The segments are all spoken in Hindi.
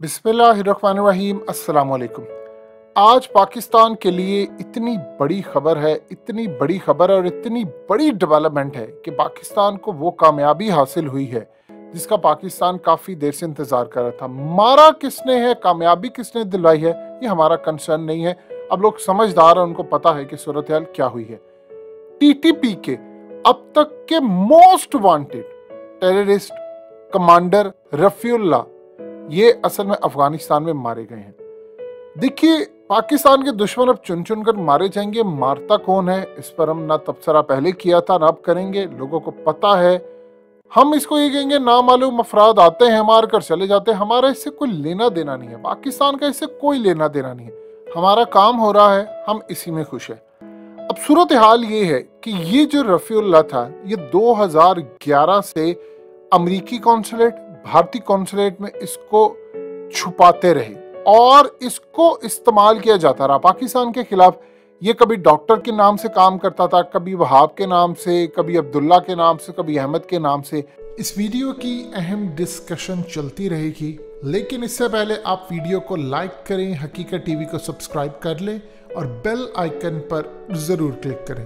बिस्मिल्लाहिर्रहमानिर्रहीम अस्सलाम वालेकुम। आज पाकिस्तान के लिए इतनी बड़ी खबर है, इतनी बड़ी खबर और इतनी बड़ी डेवलपमेंट है कि पाकिस्तान को वो कामयाबी हासिल हुई है जिसका पाकिस्तान काफ़ी देर से इंतज़ार कर रहा था। मारा किसने है, कामयाबी किसने दिलवाई है, ये हमारा कंसर्न नहीं है। अब लोग समझदार हैं, उनको पता है कि सूरत हाल क्या हुई है। टीटीपी के अब तक के most wanted terrorist commander Rafiullah ये असल में अफगानिस्तान में मारे गए हैं। देखिए, पाकिस्तान के दुश्मन अब चुन चुन कर मारे जाएंगे। मारता कौन है इस पर हम ना तबसरा पहले किया था ना अब करेंगे। लोगों को पता है। हम इसको ये कहेंगे नामालूम अफराद आते हैं, मार कर चले जाते हैं। हमारा इससे कोई लेना देना नहीं है, पाकिस्तान का इससे कोई लेना देना नहीं है। हमारा काम हो रहा है, हम इसी में खुश है। अब सूरत हाल ये है कि ये जो रफीउल्लाह था, ये 2011 से अमरीकी कॉन्सुलेट, भारतीय कॉन्सुलेट में इसको छुपाते रहे और इसको इस्तेमाल किया जाता रहा पाकिस्तान के खिलाफ। ये कभी डॉक्टर के नाम से काम करता था, कभी वहाब के नाम से, कभी अब्दुल्ला के नाम से, कभी अहमद के नाम से। इस वीडियो की अहम डिस्कशन चलती रहेगी, लेकिन इससे पहले आप वीडियो को लाइक करें, हकीकत टीवी को सब्सक्राइब कर लें और बेल आइकन पर जरूर क्लिक करें।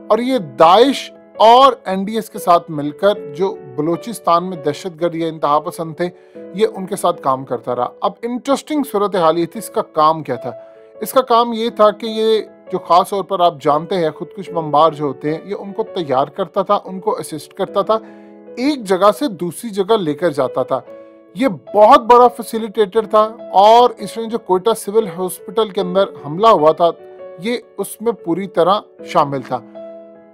और ये दाइश और एनडीएस के साथ मिलकर जो बलूचिस्तान में दहशतगर्द या इंतहा पसंद थे, ये उनके साथ काम करता रहा। अब इंटरेस्टिंग सूरत हाल ये थी, इसका काम क्या था। इसका काम ये था कि ये जो खास तौर पर आप जानते हैं खुदकुश बमबार जो होते हैं, ये उनको तैयार करता था, उनको असिस्ट करता था, एक जगह से दूसरी जगह लेकर जाता था। ये बहुत बड़ा फैसिलिटेटर था और इसमें जो कोयटा सिविल हॉस्पिटल के अंदर हमला हुआ था, ये उसमें पूरी तरह शामिल था।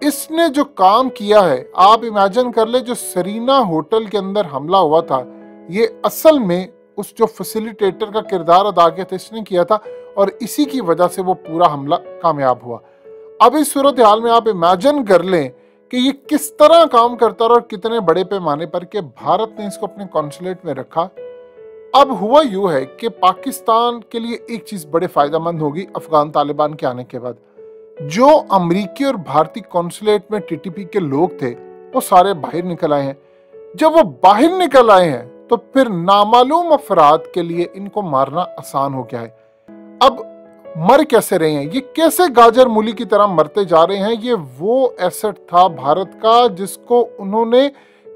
इसने जो काम किया है, आप इमेजिन कर ले, जो सरीना होटल के अंदर हमला हुआ था, ये असल में उस जो फैसिलिटेटर का किरदार अदा किया था इसने किया था और इसी की वजह से वो पूरा हमला कामयाब हुआ। अब इस सूरत हाल में आप इमेजिन कर लें कि ये किस तरह काम करता रहा और कितने बड़े पैमाने पर कि भारत ने इसको अपने कॉन्सुलेट में रखा। अब हुआ यूं है कि पाकिस्तान के लिए एक चीज बड़े फायदेमंद होगी अफगान तालिबान के आने के बाद। जो अमरीकी और भारतीय कॉन्सुलेट में टीटीपी के लोग थे, वो सारे बाहर निकल आए हैं। जब वो बाहर निकल आए हैं तो फिर नामालूम अफराद के लिए इनको मारना आसान हो गया है। अब मर कैसे रहे हैं, ये कैसे गाजर मूली की तरह मरते जा रहे हैं। ये वो एसेट था भारत का जिसको उन्होंने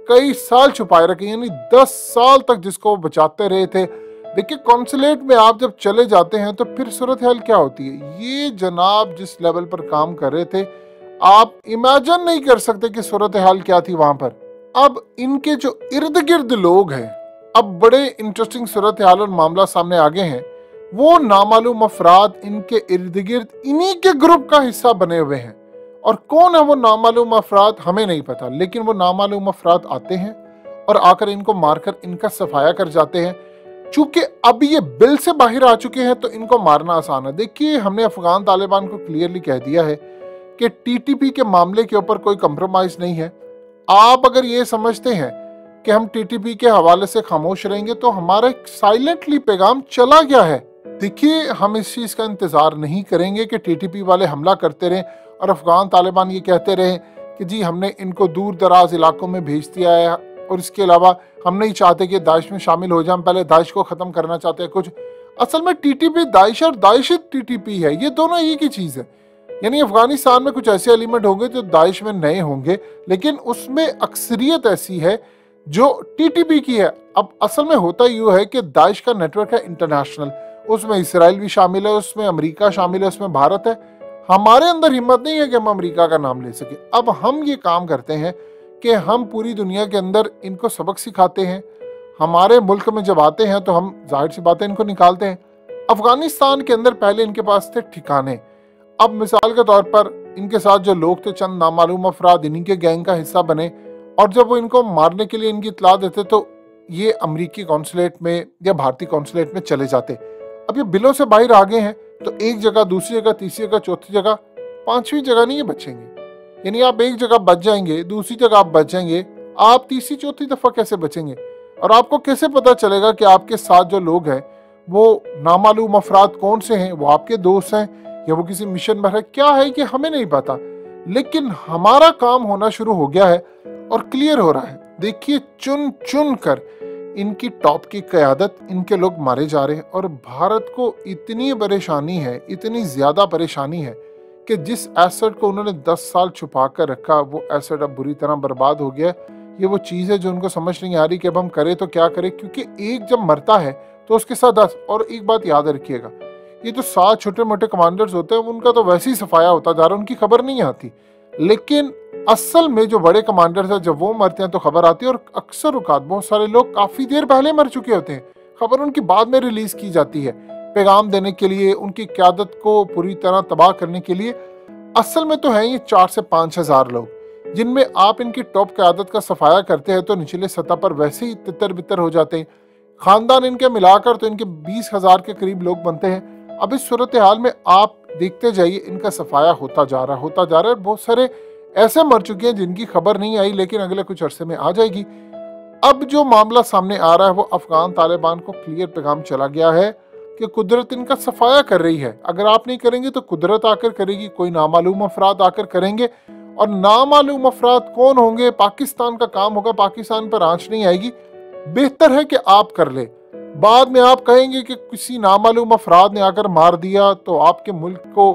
कई साल छुपाए रखे, यानी 10 साल तक जिसको बचाते रहे थे। देखिए, कॉन्सुलेट में आप जब चले जाते हैं तो फिर सूरत हाल क्या होती है। ये जनाब जिस लेवल पर काम कर रहे थे, आप इमेजिन नहीं कर सकते कि सूरत हाल क्या थी वहां पर। अब इनके जो इर्द गिर्द लोग हैं, अब बड़े इंटरेस्टिंग सूरत हाल और मामला सामने आ गए हैं। वो नामालूम अफराद इनके इर्द गिर्द इन्हीं के ग्रुप का हिस्सा बने हुए हैं। और कौन है वो नामालूम अफराद हमें नहीं पता, लेकिन वो नामालूम अफराद आते हैं और आकर इनको मारकर इनका सफाया कर जाते हैं। चूंकि अब ये बिल से बाहर आ चुके हैं तो इनको मारना आसान है। देखिए, हमने अफगान तालिबान को क्लियरली कह दिया है कि टीटीपी के मामले के ऊपर कोई कंप्रोमाइज नहीं है। आप अगर ये समझते हैं कि हम टीटीपी के हवाले से खामोश रहेंगे तो हमारा एक साइलेंटली पैगाम चला गया है। देखिए, हम इस चीज का इंतजार नहीं करेंगे कि टीटीपी वाले हमला करते रहें और अफगान तालिबान ये कहते रहें कि जी हमने इनको दूर दराज इलाकों में भेज दिया है और इसके अलावा हम नहीं चाहते कि दाइश में शामिल हो जाए, हम पहले दाइश को खत्म करना चाहते हैं कुछ। असल में टीटीपी दाइश और दाइश टीटीपी है, ये दोनों एक ही चीज है। यानी अफगानिस्तान में कुछ ऐसे एलिमेंट होंगे जो दाइश में नए होंगे, लेकिन उसमें अक्सरियत ऐसी है जो टीटीपी की है। अब असल में होता यूं है कि दाइश का नेटवर्क है इंटरनेशनल, उसमें इसराइल भी शामिल है, उसमें अमेरिका शामिल है, उसमें भारत है। हमारे अंदर हिम्मत नहीं है कि हम अमेरिका का नाम ले सके। अब हम ये काम करते हैं कि हम पूरी दुनिया के अंदर इनको सबक सिखाते हैं। हमारे मुल्क में जब आते हैं तो हम जाहिर सी बातें इनको निकालते हैं। अफगानिस्तान के अंदर पहले इनके पास थे ठिकाने। अब मिसाल के तौर पर इनके साथ जो लोग थे, चंद नामालूम अफराद इन्हीं के गैंग का हिस्सा बने और जब वो इनको मारने के लिए इनकी इतला देते तो ये अमरीकी कॉन्सुलेट में या भारतीय कॉन्सुलेट में चले जाते। अब ये बिलों से बाहर आ गए हैं तो एक जगह, दूसरी जगह, तीसरी जगह, चौथी जगह, पांचवी जगह नहीं ये बचेंगे। यानी आप एक जगह बच जाएंगे, दूसरी जगह आप बच जाएंगे, आप तीसरी चौथी दफा कैसे बचेंगे। और आपको कैसे पता चलेगा कि आपके साथ जो लोग हैं वो नामालूम अफराद कौन से हैं, वो आपके दोस्त हैं या वो किसी मिशन पर है, क्या है कि हमें नहीं पता। लेकिन हमारा काम होना शुरू हो गया है और क्लियर हो रहा है। देखिए, चुन चुन कर इनकी टॉप की क़यादत, इनके लोग मारे जा रहे हैं। और भारत को इतनी परेशानी है, इतनी ज़्यादा परेशानी है कि जिस एसेट को उन्होंने 10 साल छुपा कर रखा, वो एसेट अब बुरी तरह बर्बाद हो गया। ये वो चीज़ है जो उनको समझ नहीं आ रही कि अब हम करें तो क्या करें, क्योंकि एक जब मरता है तो उसके साथ 10। और एक बात याद रखिएगा, ये जो 7 छोटे मोटे कमांडर्स होते हैं उनका तो वैसे ही सफाया होता जा रहा है, उनकी खबर नहीं आती। लेकिन असल में जो बड़े कमांडर्स हैं, जब वो मरते हैं तो खबर आती है। और अक्सर औकात बहुत सारे लोग काफ़ी देर पहले मर चुके होते हैं, खबर उनकी बाद में रिलीज़ की जाती है, पैगाम देने के लिए, उनकी क़यादत को पूरी तरह तबाह करने के लिए। असल में तो है ये 4 से 5 हज़ार लोग, जिनमें आप इनकी टॉप क़यादत का सफाया करते हैं तो निचले सतह पर वैसे ही तितर बितर हो जाते हैं। ख़ानदान इनके मिलाकर तो इनके 20,000 के करीब लोग बनते हैं। अब इस सूरत हाल में आप देखते जाइए, इनका सफाया होता जा रहा है। बहुत सारे ऐसे मर चुके हैं जिनकी खबर नहीं आई, लेकिन अगले कुछ अरसे में आ जाएगी। अब जो मामला सामने आ रहा है वो अफगान तालिबान को क्लियर पैगाम चला गया है कि कुदरत इनका सफाया कर रही है। अगर आप नहीं करेंगे तो कुदरत आकर करेगी, कोई नामालूम अफराद आकर करेंगे। और नामालूम अफराद कौन होंगे, पाकिस्तान का काम होगा, पाकिस्तान पर आंच नहीं आएगी। बेहतर है कि आप कर ले। बाद में आप कहेंगे कि किसी नामालूम अफराद ने आकर मार दिया, तो आपके मुल्क को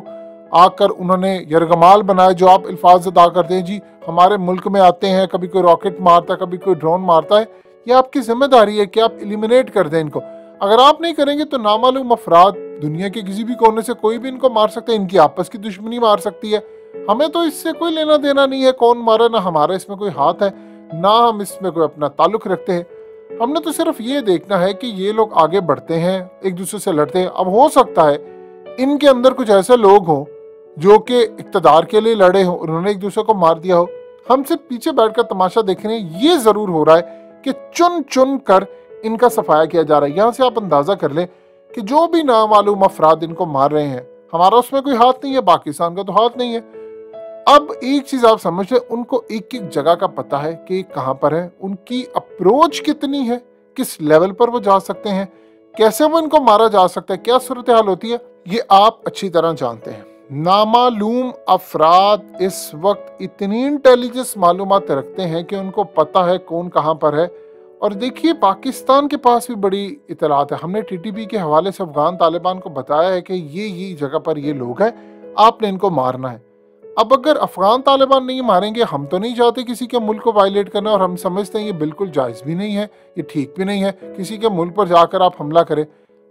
आकर उन्होंने यरगमाल बनाया, जो आप अल्फाज अदा करते हैं, जी हमारे मुल्क में आते हैं, कभी कोई रॉकेट मारता है, कभी कोई ड्रोन मारता है। ये आपकी जिम्मेदारी है कि आप एलिमिनेट कर दें इनको। अगर आप नहीं करेंगे तो नामालूम अफराद दुनिया के किसी भी कोने से कोई भी इनको मार सकते हैं, इनकी आपस की दुश्मनी मार सकती है। हमें तो इससे कोई लेना देना नहीं है, कौन मारे, ना हमारा इसमें कोई हाथ है, ना हम इसमें कोई अपना ताल्लुक रखते हैं। हमने तो सिर्फ ये देखना है कि ये लोग आगे बढ़ते हैं, एक दूसरे से लड़ते हैं। अब हो सकता है इनके अंदर कुछ ऐसे लोग हों जो कि इक़्तिदार के लिए लड़े हों, उन्होंने एक दूसरे को मार दिया हो। हम सिर्फ पीछे बैठकर तमाशा देख रहे हैं। ये जरूर हो रहा है कि चुन चुन कर इनका सफाया किया जा रहा है। यहाँ से आप अंदाजा कर लें कि जो भी नामालूम अफराद इनको मार रहे हैं, हमारा उसमें कोई हाथ नहीं है, पाकिस्तान का तो हाथ नहीं है। अब एक चीज आप समझ लें, उनको एक एक जगह का पता है कि कहाँ पर है, उनकी अप्रोच कितनी है, किस लेवल पर वो जा सकते हैं, कैसे वो इनको मारा जा सकता है, क्या सूरत हाल होती है, ये आप अच्छी तरह जानते हैं। नामालूम अफराद इस वक्त इतनी इंटेलिजेंस मालूमात रखते हैं कि उनको पता है कौन कहाँ पर है। और देखिए, पाकिस्तान के पास भी बड़ी इतलात है। हमने टीटीपी के हवाले से अफगान तालिबान को बताया है कि ये जगह पर ये लोग हैं, आपने इनको मारना है। अब अगर अफगान तालिबान नहीं मारेंगे, हम तो नहीं चाहते किसी के मुल्क को वायलेट करना, और हम समझते हैं ये बिल्कुल जायज़ भी नहीं है, ये ठीक भी नहीं है किसी के मुल्क पर जाकर आप हमला करें।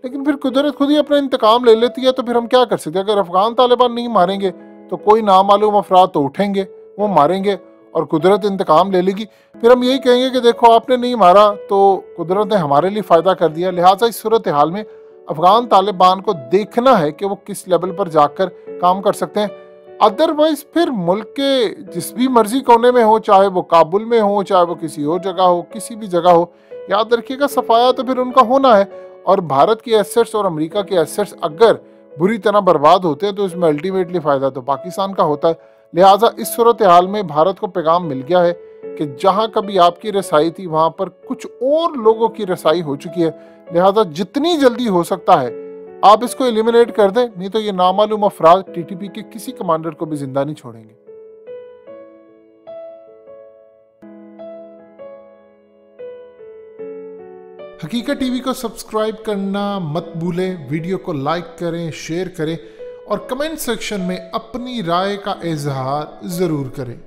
लेकिन फिर कुदरत खुद ही अपना इंतकाम ले लेती है, तो फिर हम क्या कर सकते हैं। अगर अफगान तालिबान नहीं मारेंगे तो कोई नामालूम अफराद तो उठेंगे, वो मारेंगे और कुदरत इंतकाम ले लेगी। फिर हम यही कहेंगे कि देखो आपने नहीं मारा तो कुदरत ने हमारे लिए फ़ायदा कर दिया। लिहाजा इस सूरत हाल में अफगान तालिबान को देखना है कि वो किस लेवल पर जाकर काम कर सकते हैं। अदरवाइज फिर मुल्क के जिस भी मर्जी कोने में हो, चाहे वो काबुल में हो, चाहे वो किसी और जगह हो, किसी भी जगह हो, याद रखिएगा सफाया तो फिर उनका होना है। और भारत के एसेट्स और अमेरिका के एसेट्स अगर बुरी तरह बर्बाद होते हैं तो इसमें अल्टीमेटली फ़ायदा तो पाकिस्तान का होता है। लिहाजा इस सूरत हाल में भारत को पैगाम मिल गया है कि जहां कभी आपकी रसाई थी वहां पर कुछ और लोगों की रसाई हो चुकी है। लिहाजा जितनी जल्दी हो सकता है आप इसको एलिमिनेट कर दें, नहीं तो ये नामालूम अफराद टीटीपी के किसी कमांडर को भी जिंदा नहीं छोड़ेंगे। हकीकत टीवी को सब्सक्राइब करना मत भूलें, वीडियो को लाइक करें, शेयर करें और कमेंट सेक्शन में अपनी राय का इजहार जरूर करें।